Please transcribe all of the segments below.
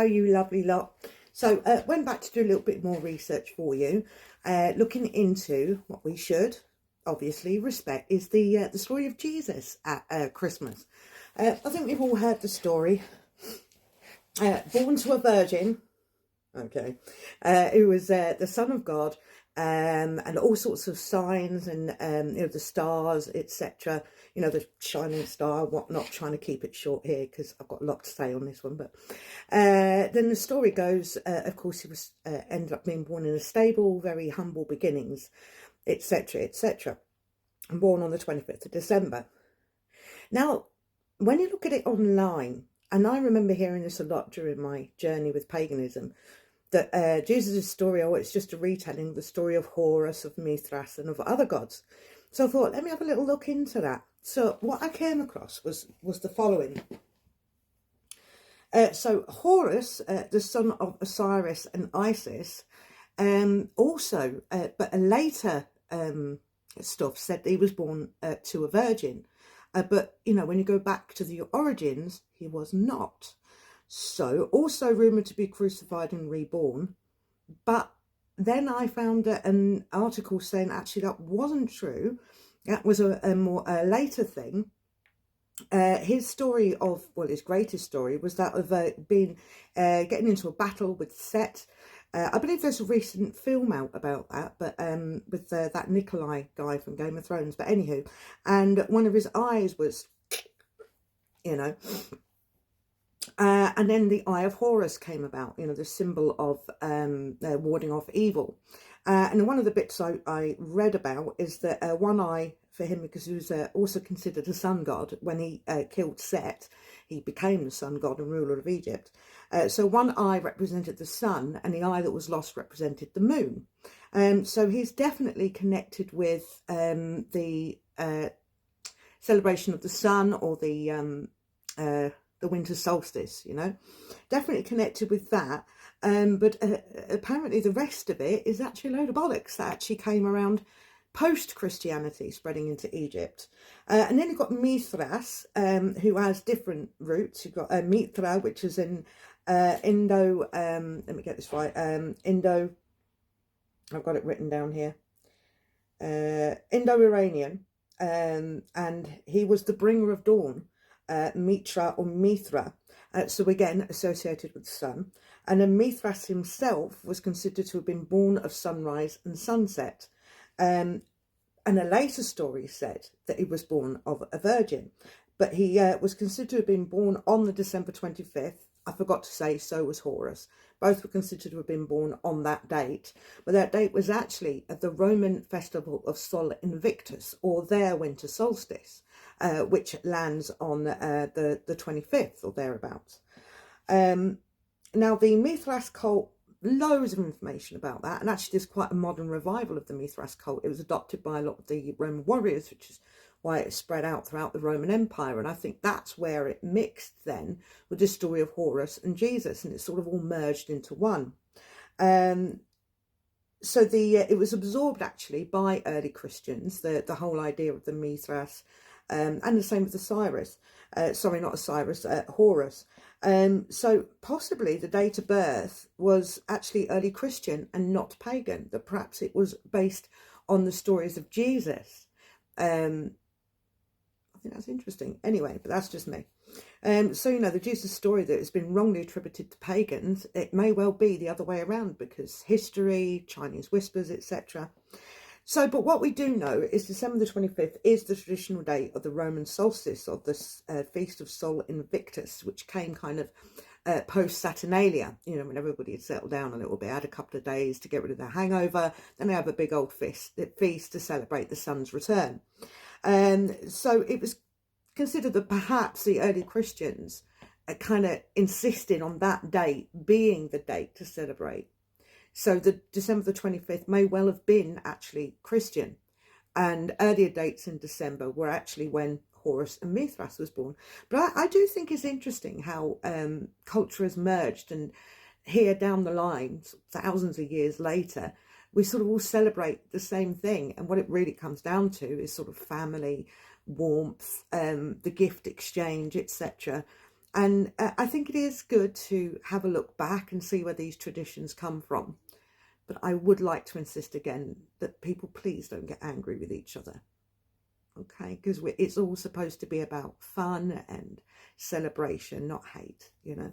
you lovely lot. So went back to do a little bit more research for you, looking into what we should obviously respect is the story of Jesus at Christmas. I think we've all heard the story. Born to a virgin, okay, who was the Son of God, and all sorts of signs and the stars, etc. The shining star, whatnot. Trying to keep it short here because I've got a lot to say on this one. But then the story goes, of course, he was ended up being born in a stable, very humble beginnings, etc., etc. And born on the 25th of December. Now, when you look at it online, and I remember hearing this a lot during my journey with paganism, that Jesus' story, it's just a retelling of the story of Horus, of Mithras, and of other gods. So I thought, let me have a little look into that. So what I came across was the following. So Horus, the son of Osiris and Isis, also, but a later stuff said that he was born to a virgin. But, when you go back to the origins, he was not. So, also rumoured to be crucified and reborn. But then I found an article saying actually that wasn't true. That was a more later thing. His story his greatest story was that of getting into a battle with Set. I believe there's a recent film out about that, but with that Nikolai guy from Game of Thrones. But anywho, and one of his eyes was, and then the Eye of Horus came about, the symbol of warding off evil. And one of the bits I read about is that one eye for him, because he was also considered a sun god. When he killed Set, he became the sun god and ruler of Egypt. So one eye represented the sun, and the eye that was lost represented the moon. So he's definitely connected with the celebration of the sun, or the winter solstice, definitely connected with that. But apparently the rest of it is actually a load of bollocks that actually came around post-Christianity spreading into Egypt. And then you've got Mithras, who has different roots. You've got Mithra, which is in Indo, let me get this right, Indo, I've got it written down here, Indo-Iranian, and he was the bringer of dawn, Mitra or Mithra, so again associated with the sun. And then Mithras himself was considered to have been born of sunrise and sunset. And a later story said that he was born of a virgin, but he was considered to have been born on the December 25th. I forgot to say, so was Horus. Both were considered to have been born on that date, but that date was actually at the Roman festival of Sol Invictus, or their winter solstice, which lands on the 25th or thereabouts. Now, the Mithras cult, loads of information about that, and actually there's quite a modern revival of the Mithras cult. It was adopted by a lot of the Roman warriors, which is why it spread out throughout the Roman Empire, and I think that's where it mixed then with the story of Horus and Jesus, and it sort of all merged into one. So it was absorbed actually by early Christians, the whole idea of the Mithras, and the same with Osiris. Sorry, not Osiris, Horus. So possibly the date of birth was actually early Christian and not pagan, that perhaps it was based on the stories of Jesus. I think that's interesting. Anyway, but that's just me. So, the Jesus story that has been wrongly attributed to pagans, it may well be the other way around, because history, Chinese whispers, etc. So, but what we do know is December the 25th is the traditional date of the Roman solstice, of the feast of Sol Invictus, which came kind of post-Saturnalia, when everybody had settled down a little bit, had a couple of days to get rid of the hangover, then they have a big old feast to celebrate the sun's return. So it was considered that perhaps the early Christians kind of insisted on that date being the date to celebrate. So the December the 25th may well have been actually Christian, and earlier dates in December were actually when Horus and Mithras was born. But I do think it's interesting how culture has merged, and here down the line, thousands of years later, we sort of all celebrate the same thing. And what it really comes down to is sort of family, warmth, the gift exchange, etc. And I think it is good to have a look back and see where these traditions come from. But I would like to insist again that people please don't get angry with each other. Okay, because it's all supposed to be about fun and celebration, not hate, you know.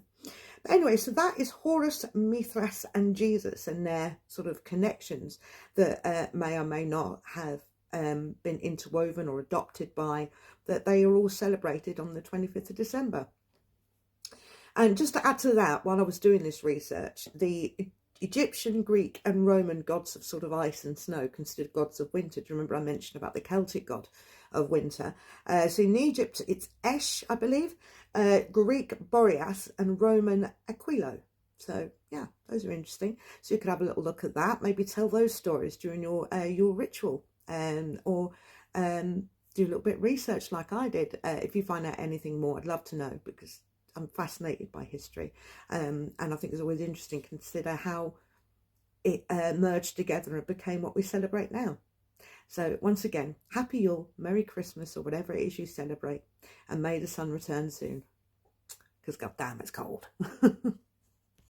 But anyway, so that is Horus, Mithras and Jesus and their sort of connections that may or may not have been interwoven or adopted by, that they are all celebrated on the 25th of December. And just to add to that, while I was doing this research, the Egyptian, Greek and Roman gods of sort of ice and snow considered gods of winter. Do you remember I mentioned about the Celtic god of winter? So in Egypt, it's Esh, I believe, Greek Boreas and Roman Aquilo. So yeah, those are interesting. So you could have a little look at that, maybe tell those stories during your ritual, or do a little bit of research like I did. If you find out anything more, I'd love to know, because I'm fascinated by history, and I think it's always interesting to consider how it merged together and became what we celebrate now. So once again, happy Yule, Merry Christmas, or whatever it is you celebrate, and may the sun return soon, because goddamn it's cold.